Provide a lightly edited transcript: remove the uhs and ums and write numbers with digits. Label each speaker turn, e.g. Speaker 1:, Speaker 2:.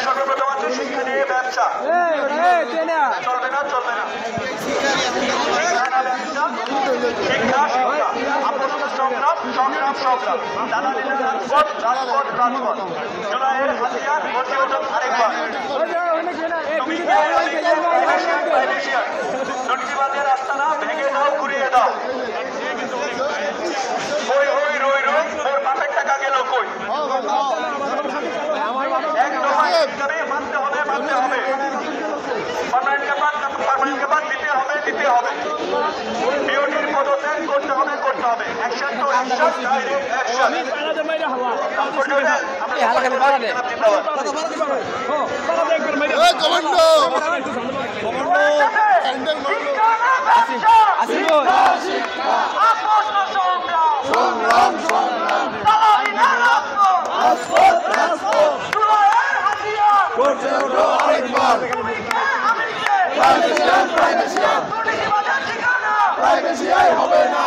Speaker 1: সর্বপ্রথম আছে শিক্ষা নিয়ে ব্যবসা চলবে না চলবে না শিক্ষা শিক্ষা আপন সংগ্রাম সংগ্রাম সংগ্রাম দালালির রাজপথ রাজপথ রাজপথ জুলাইয়ের হাতিয়ার গর্জে ওঠুন আরেকবার দুর্নীতিবাদের আস্তানা ভেঙে দাও ঘুরিয়ে দাও কই হই রই রই ওর বাপের টাকা গেল কই একদম মানতে হবে মানতে হবে পার্মানেন্টকে বাদ দিতে হবে দিতে হবে বিওটির পদত্যাগ করতে হবে করতে হবে action to action direct action
Speaker 2: privacy হবে না।